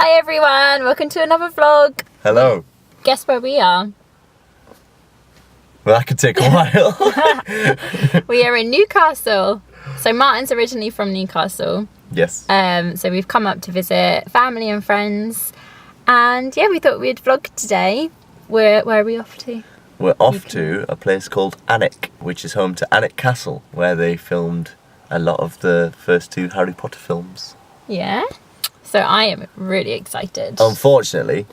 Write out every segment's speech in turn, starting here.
Hi everyone, welcome to another vlog. Hello. Guess where we are? Well, that could take a while. We are in Newcastle. So Martyn's originally from Newcastle. Yes. So we've come up to visit family and friends. And yeah, we thought we'd vlog today. Where are we off to? We're off to a place called Alnwick, which is home to Alnwick Castle, where they filmed a lot of the first two Harry Potter films. Yeah. So I am really excited. Unfortunately,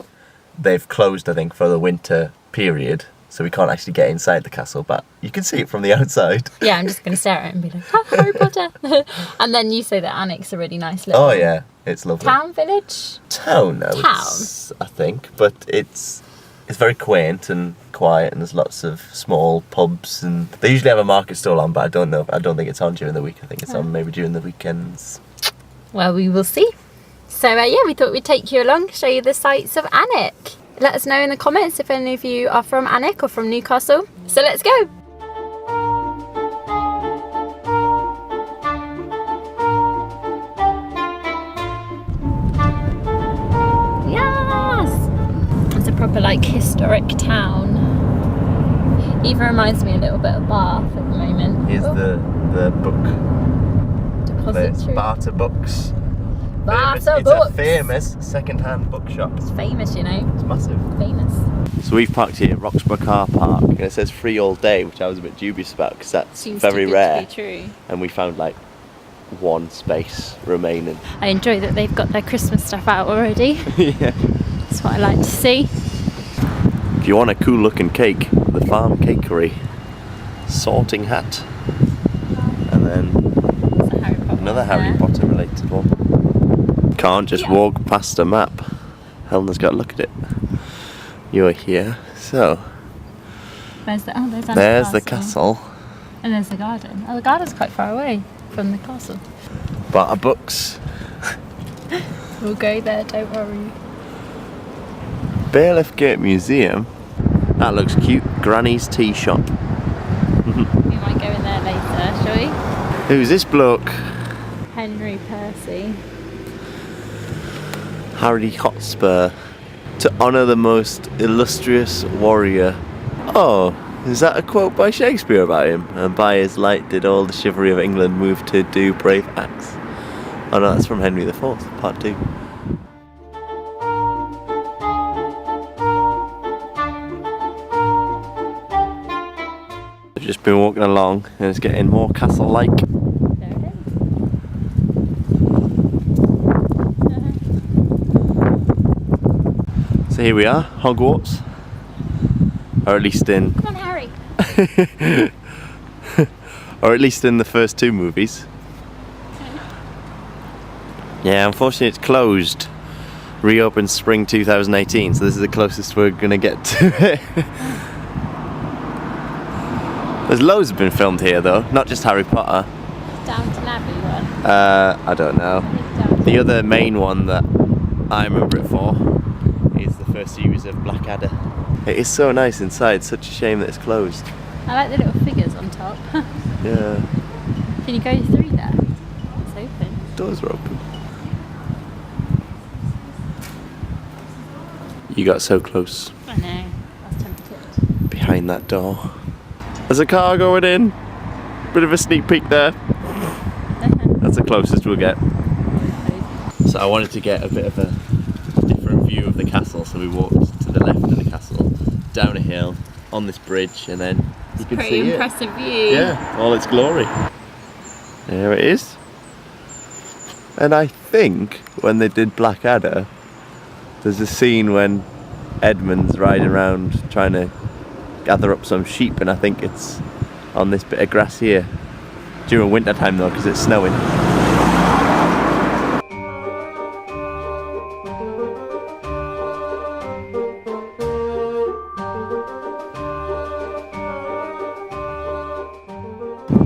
they've closed, I think, for the winter period, so we can't actually get inside the castle, but you can see it from the outside. Yeah, I'm just going to stare at it and be like, oh, Harry Potter. And then you say that Alnwick's a really nice little... Oh yeah, it's lovely. Town, village? Town, I think, but it's very quaint and quiet, and there's lots of small pubs, and they usually have a market stall on, but I don't think it's on during the week. I think it's on maybe during the weekends. Well, we will see. So yeah, we thought we'd take you along, show you the sights of Alnwick. Let us know in the comments if any of you are from Alnwick or from Newcastle. So let's go. Yes! It's a proper like historic town. Even reminds me a little bit of Bath at the moment. Here's the book. Depository. It's Barter books. Barter it's books. a famous second-hand bookshop. It's famous, you know. It's massive. Famous. So we've parked here at Roxburgh Car Park, and it says free all day, which I was a bit dubious about because that's Seems very too good rare. to be true. And we found like one space remaining. I enjoy that they've got their Christmas stuff out already. Yeah. That's what I like to see. If you want a cool looking cake, the Farm Cakery, sorting hat, and then another Harry Potter related one. Can't just walk past a map. Helena's got to look at it. You're here, so There's the castle. And there's the garden. Oh, the garden's quite far away from the castle. Barter books. We'll go there, don't worry. Bailiffgate Museum. That looks cute. Grannies Tea Shop. We might go in there later, shall we? Who's this bloke? Henry Percy. Harry Hotspur. To honour the most illustrious warrior. Oh, is that a quote by Shakespeare about him? And by his light did all the chivalry of England move to do brave acts. Oh no, that's from Henry IV, part 2. I've just been walking along and it's getting more castle-like. There it is. So here we are, Hogwarts. Or at least in... Come on, Harry. or at least in the first two movies. Yeah, unfortunately it's closed. Reopened spring 2018, so this is the closest we're gonna get to it. There's loads have been filmed here though, not just Harry Potter. Downton Abbey one. I don't know. The other main one that I remember it for is the first series of Blackadder. It is so nice inside, such a shame that it's closed. I like the little figures on top. Yeah. Can you go through there? It's open. Doors are open. You got so close. I know. I was tempted. Behind that door. There's a car going in. Bit of a sneak peek there. That's the closest we'll get. So I wanted to get a bit of a different view of the castle, so we walked to the left of the castle, down a hill, on this bridge, and then you can see it. Pretty impressive view. Yeah, all its glory. There it is. And I think when they did Blackadder, there's a scene when Edmund's riding around trying to gather up some sheep, and I think it's on this bit of grass here. During winter time though, because it's snowing.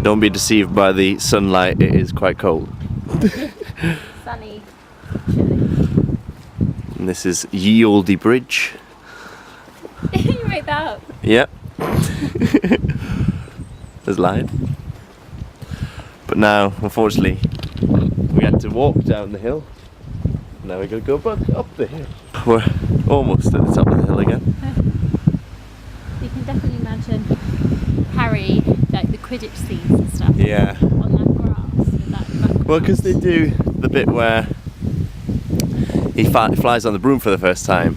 Don't be deceived by the sunlight, it is quite cold. Sunny. Chilly. And this is Ye Olde Bridge. You made that up. Yep. There's light. But now, unfortunately, we had to walk down the hill. Now we're going to go back up the hill. We're almost at the top of the hill again. You can definitely imagine Harry, like the Quidditch scenes and stuff. Yeah. On that grass with that background. Well, because they do the bit where he flies on the broom for the first time,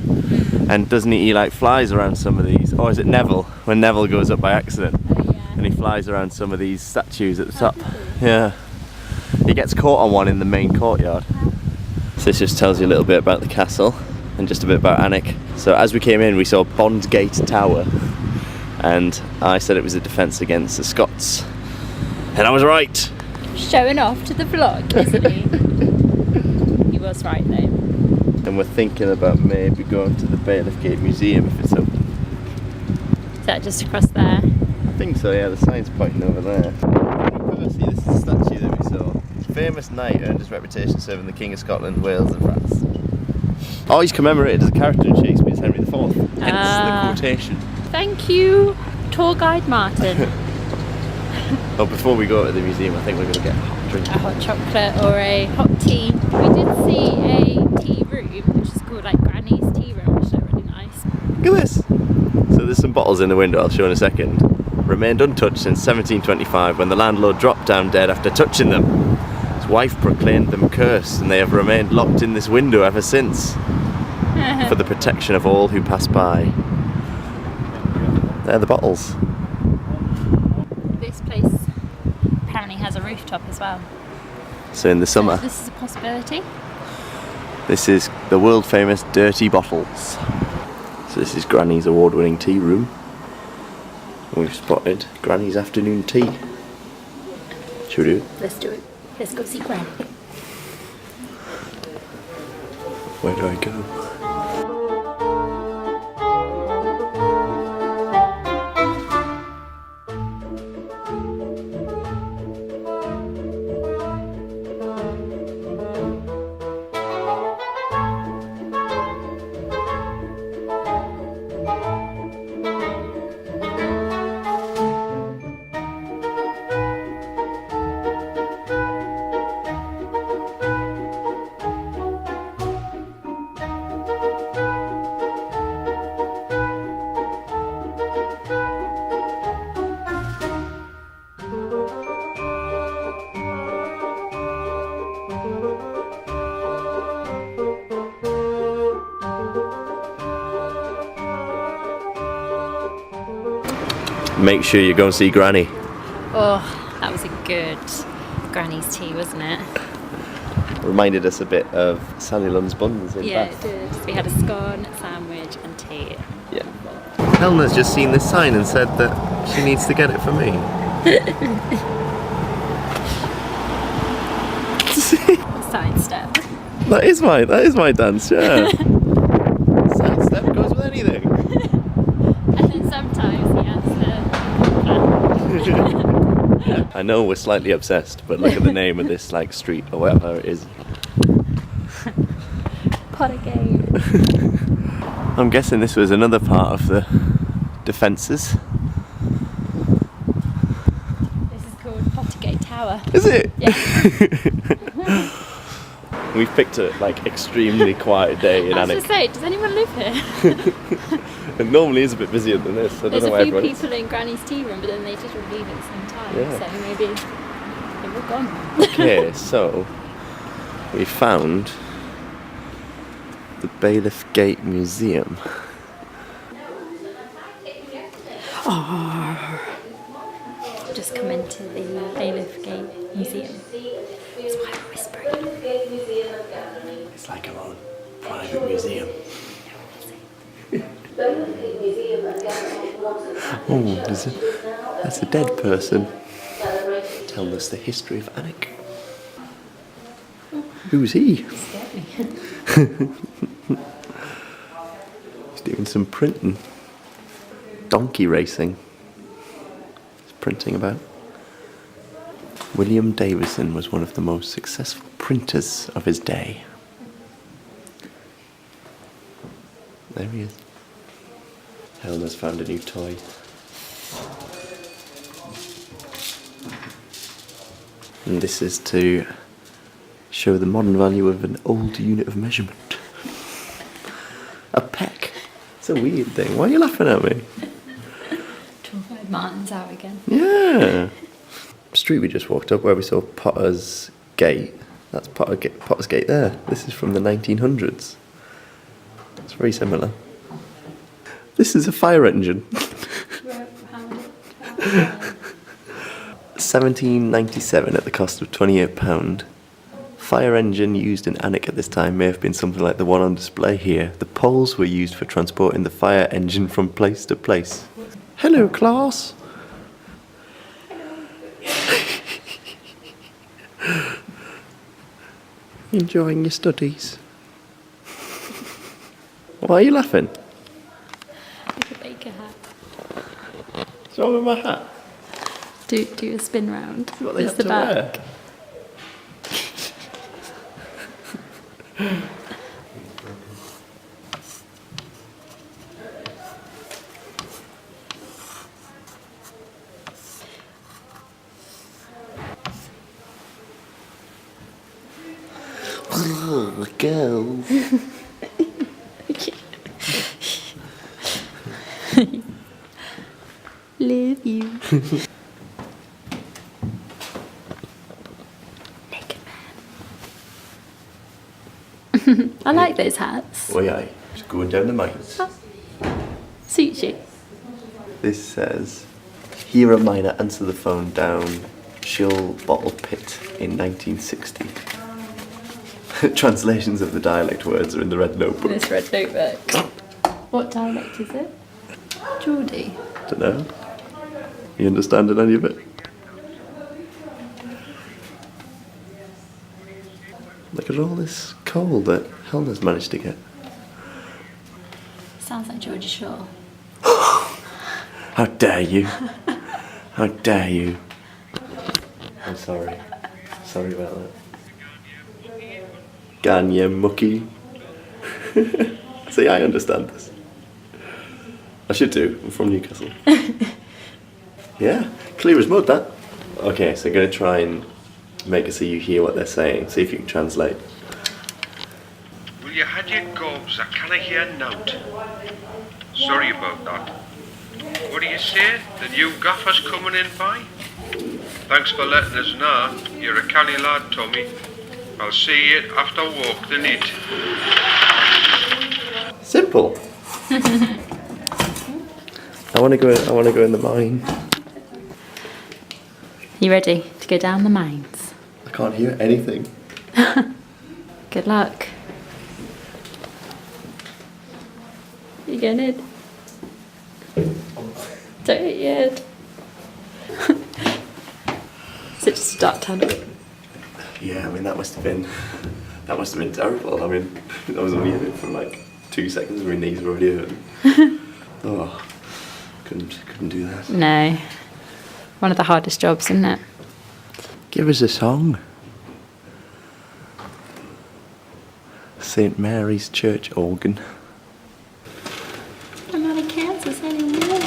and doesn't he like flies around some of these, or is it Neville, when Neville goes up by accident? Oh, yeah. And he flies around some of these statues at the top. Yeah. He gets caught on one in the main courtyard. So this just tells you a little bit about the castle and just a bit about Alnwick. So as we came in, we saw Bondgate Tower, and I said it was a defence against the Scots, and I was right. Showing off to the vlog, isn't he? He was right though. And we're thinking about maybe going to the Bailiffgate Museum if it's open. Is that just across there? I think so, yeah, the sign's pointing over there. Percy, this is the statue that we saw. Famous knight earned his reputation serving the King of Scotland, Wales and France. Oh, he's commemorated as a character in Shakespeare's Henry IV, hence the quotation. Thank you, tour guide Martyn. Oh, before we go to the museum, I think we're going to get a hot drink. A hot chocolate or a hot tea. We did see a tea room, which is called like Grannies Tea Room, which are really nice. Look at this! So there's some bottles in the window, I'll show in a second. Remained untouched since 1725 when the landlord dropped down dead after touching them. His wife proclaimed them cursed, and they have remained locked in this window ever since for the protection of all who pass by. They're the bottles. This place apparently has a rooftop as well. So in the summer, So this is a possibility. this is the world famous Dirty Bottles. So this is Granny's award-winning tea room. We've spotted Granny's afternoon tea. Should we do it? Let's do it. Let's go see Granny. Where do I go? Make sure you go and see Granny. Oh, that was a good Granny's tea, wasn't it? Reminded us a bit of Sally Lunn's buns in Yeah, Bath. it did. We had a scone, sandwich and tea. Yeah. Helena's just seen this sign and said that she needs to get it for me. Side step. That is my dance, yeah. Side step goes with anything. And then sometimes he has I know we're slightly obsessed, but look at the name of this like street or whatever it is. Pottergate. I'm guessing this was another part of the defences. This is called Pottergate Tower. Is it? Yeah. We've picked a like extremely quiet day in I was Alnwick. to say, does anyone live here? It normally is a bit busier than this. I don't There's know why a few everyone is. people in Granny's Tea Room, but then they did all leave at the same time. Yeah. So maybe they were gone. Okay, so we found the Bailiffgate Museum. Just come into the Bailiffgate Museum. That's why I'm whispering. It's like our own private museum. Oh, that's a dead person telling us the history of Alnwick. Who's he? Scared me. He's doing some printing. Donkey racing. He's printing about. William Davison was one of the most successful printers of his day. There he is. Helena's found a new toy. And this is to show the modern value of an old unit of measurement. A peck. It's a weird thing. Why are you laughing at me? Talking about Martyn's out again. Yeah. Street we just walked up where we saw Potter's Gate. That's Potter's Gate there. This is from the 1900s. It's very similar. This is a fire engine. 1797 at the cost of £28. Fire engine used in Alnwick at this time may have been something like the one on display here. The poles were used for transporting the fire engine from place to place. Hello, class. Enjoying your studies? Why are you laughing? Like a baker hat. What's wrong with my hat? Do a spin round. What they Just have to wear? Oh, girl. Love you. Naked man. I like those hats. Why aye? Just going down the mines. Suits you. This says, hear a miner answer the phone down Shill Bottle Pit in 1960. Translations of the dialect words are in the red notebook. This red notebook. What dialect is it? Geordie. Don't know. You understanding any of it? Look at all this coal that Helena's managed to get. Sounds like Geordie Shore. How dare you? How dare you? I'm sorry. Sorry about that. Ganya mucky. See, I understand this. I should do. I'm from Newcastle. Yeah, clear as mud, that. Okay, so I'm going to try and make it so you hear what they're saying. See if you can translate. Will you had your gobs? I can't hear nout. Sorry about that. What do you say? The new gaffer's coming in by? Thanks for letting us know. You're a canny lad, Tommy. I'll see you after walk the nit. Simple. I want to go in the mine. You ready to go down the mines? I can't hear anything. Good luck. You going in? Don't hit your head. Is it just a dark tunnel? Yeah, I mean that must have been terrible. I mean, I was only in it for like 2 seconds. My knees were already hurting. Oh, couldn't do that. No. One of the hardest jobs, isn't it? Give us a song. St Mary's Church organ. I'm not in Kansas anymore.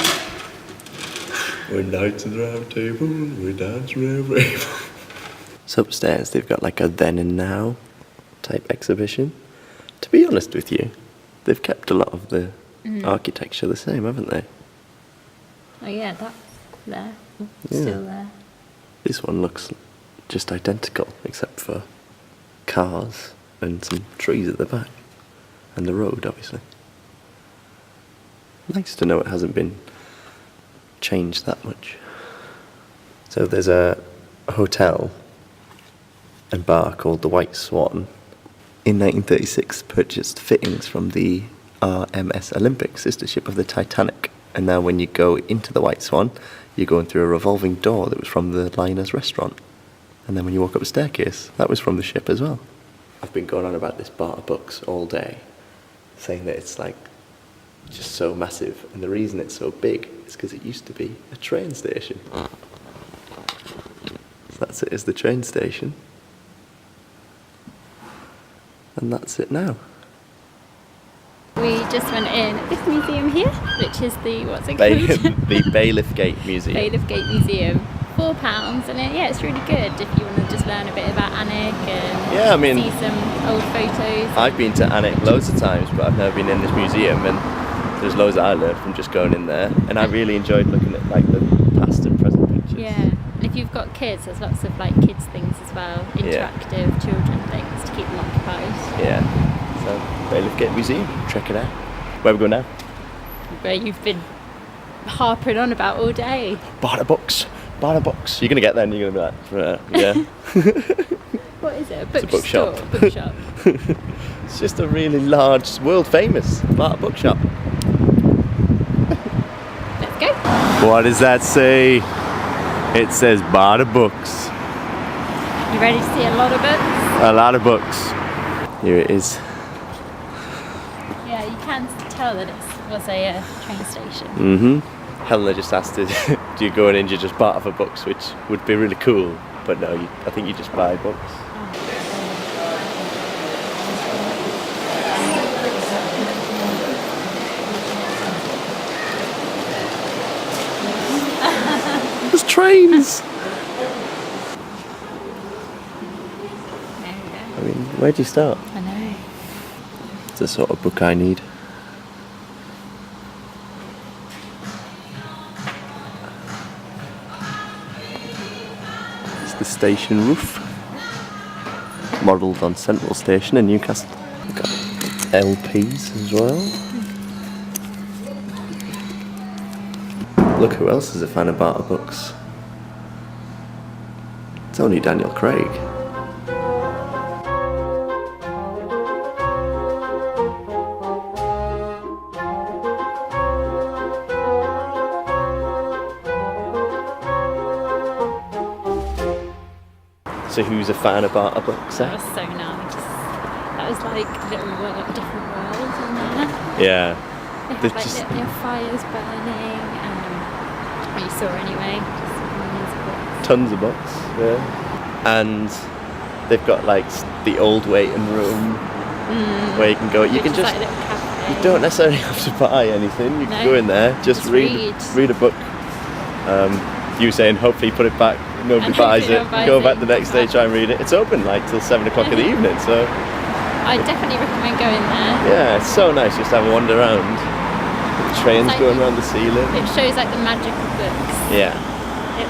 We're knights in the round table, we dance round rainbow. So upstairs they've got like a then and now type exhibition. To be honest with you, they've kept a lot of the architecture the same, haven't they? Oh yeah, that's there. Yeah. Still there. This one looks just identical except for cars and some trees at the back. And the road, obviously. Nice to know it hasn't been changed that much. So there's a hotel and bar called the White Swan. In 1936 purchased fittings from the RMS Olympic, sister ship of the Titanic. And now when you go into the White Swan, you're going through a revolving door that was from the liner's restaurant. And then when you walk up a staircase, that was from the ship as well. I've been going on about this Barter books all day, saying that it's like just so massive. And the reason it's so big is because it used to be a train station. So that's it as the train station. And that's it now. We just went in this museum here, which is the, what's it called? The Bailiffgate Museum. Bailiffgate Museum. £4, and yeah, it's really good if you want to just learn a bit about Alnwick and Yeah, I mean, see some old photos. I've been to Alnwick loads of times, but I've never been in this museum, and there's loads that I learned from just going in there, and I really enjoyed looking at like the past and present pictures. Yeah, and if you've got kids, there's lots of like kids things as well, interactive children things to keep them occupied. Yeah, so Bailiffgate Museum, check it out. Where we go now? Where you've been harping on about all day. Barter books. You're going to get there and you're going to be like, yeah. What is it? It's a bookshop. Bookshop. It's just a really large, world famous Barter bookshop. Let's go. What does that say? It says Barter books. You ready to see a lot of books? A lot of books. Here it is. Yeah, you can tell that it was a train station. Mm-hmm. Helena just asked us, do you go in and you just barter for books, which would be really cool. But no, I think you just buy books. There's trains! There we go. I mean, where do you start? I know. It's the sort of book I need. It's the station roof. Modelled on Central Station in Newcastle. We've got LPs as well. Look who else is a fan of Barter books. It's only Daniel Craig. So who's a fan of Barter books? That was so nice. That was like different worlds in there. Yeah. They had like little fires burning. You saw anyway. Just millions of books. Tons of books. Yeah. And they've got like the old waiting room where you can go. You can just. Like a little cafe. You don't necessarily have to buy anything. You can go in there, just read a book. You saying hopefully put it back. Nobody buys it. Go back the next day, try and read it. It's open like till 7 o'clock in the evening, so I definitely recommend going there. yeah, it's so nice just to have a wander around. The trains like going around the ceiling. It shows like the magic of books. Yeah,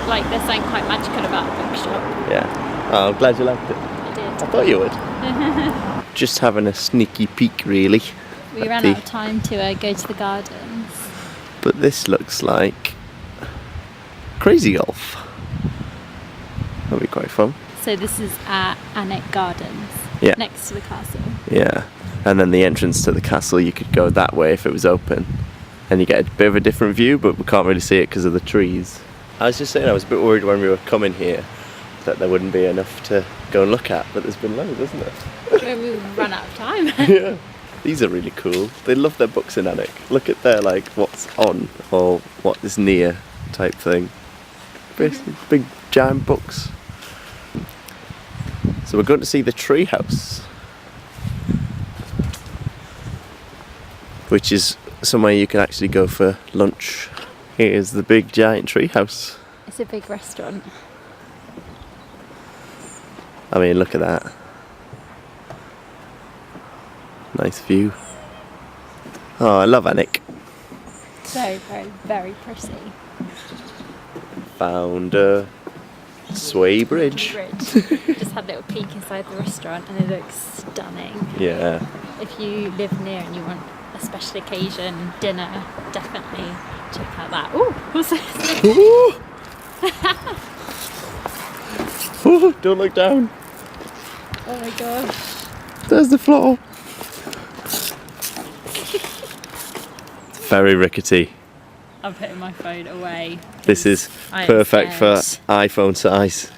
Like there's something quite magical about a bookshop. yeah. Oh, I'm glad you liked it. I did. I thought you would. Just having a sneaky peek, really. We ran out of time to go to the gardens. But this looks like Crazy Golf. That'll be quite fun. So this is at Alnwick Gardens, Yeah. next to the castle. Yeah, and then the entrance to the castle, you could go that way if it was open, and you get a bit of a different view, but we can't really see it because of the trees. I was just saying I was a bit worried when we were coming here that there wouldn't be enough to go and look at, but there's been loads, hasn't there? When we ran out of time. Yeah, these are really cool. They love their books in Alnwick. Look at their like what's on or what is near type thing. Basically, big giant books. So we're going to see the Treehouse, which is somewhere you can actually go for lunch. Here's the big giant Treehouse. It's a big restaurant. I mean, look at that. Nice view. Oh, I love Alnwick. Very, very, very pretty. Found a sway bridge. Just had a little peek inside the restaurant and it looks stunning. Yeah. If you live near and you want a special occasion dinner, definitely check out that. Ooh, what's this? Ooh. Ooh, don't look down. Oh my gosh. There's the floor. It's very rickety. I'm putting my phone away. This is perfect for iPhone size.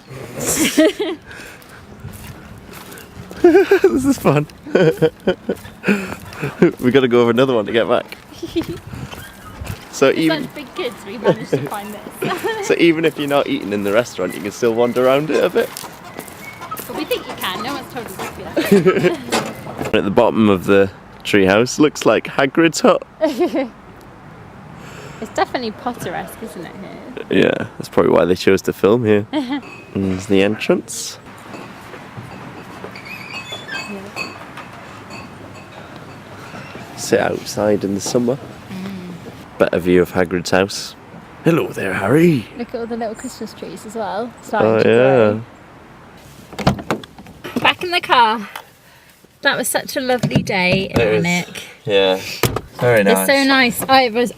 This is fun. We got to go over another one to get back. So even such big kids, we managed to find this. so even if you're not eating in the restaurant, you can still wander around it a bit. But we think you can. No one's told us if you have. At the bottom of the treehouse looks like Hagrid's hut. It's definitely Potter-esque, isn't it, here? Yeah, that's probably why they chose to film here. And there's the entrance. Sit outside in the summer. Better view of Hagrid's house. Hello there, Harry. Look at all the little Christmas trees as well. Oh Starting to yeah. grow. Back in the car. That was such a lovely day in Alnwick. Yeah, very nice. It's so nice.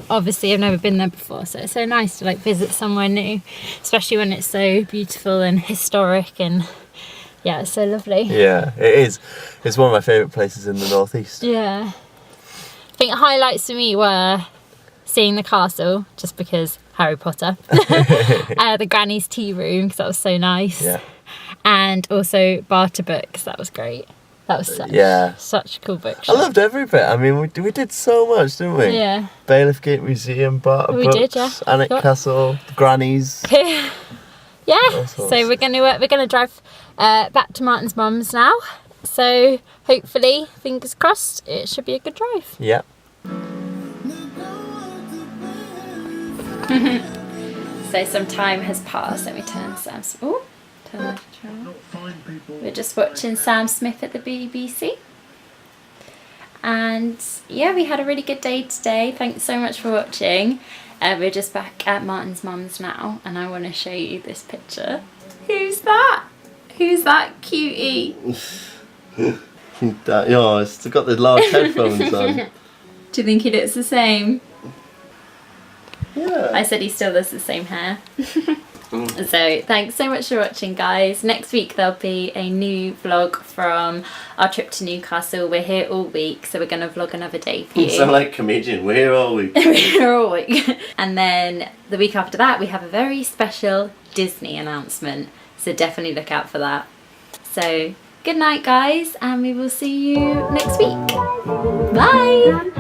I've never been there before, so it's so nice to like visit somewhere new, especially when it's so beautiful and historic, and yeah, it's so lovely. Yeah, it is. It's one of my favourite places in the northeast. Yeah. I think highlights for me were seeing the castle, just because Harry Potter. The Grannies Tea Room, because that was so nice. Yeah. And also Barter books, that was great. That was such a cool bookshop. I loved every bit. I mean, we did so much, didn't we? Yeah. Bailiffgate Museum, Barter We books, did, yeah. Alnwick Castle, the Grannies. Yeah. So we're gonna drive back to Martyn's mum's now. So hopefully, fingers crossed, it should be a good drive. Yeah. So some time has passed. Let me turn Sam's. Oh, turn the channel. We're just watching Sam Smith at the BBC. And yeah, we had a really good day today. Thanks so much for watching. We're just back at Martyn's mum's now, and I want to show you this picture. Who's that? Who's that cutie? Oh, it's got the large headphones on. Do you think he looks the same? Yeah. I said he still does the same hair. So thanks so much for watching, guys. Next week there'll be a new vlog from our trip to Newcastle. We're here all week, so we're going to vlog another day for you. You sound like a comedian. We're here all week. We're here all week. And then the week after that we have a very special Disney announcement, so definitely look out for that. So good night, guys, and we will see you next week. Bye.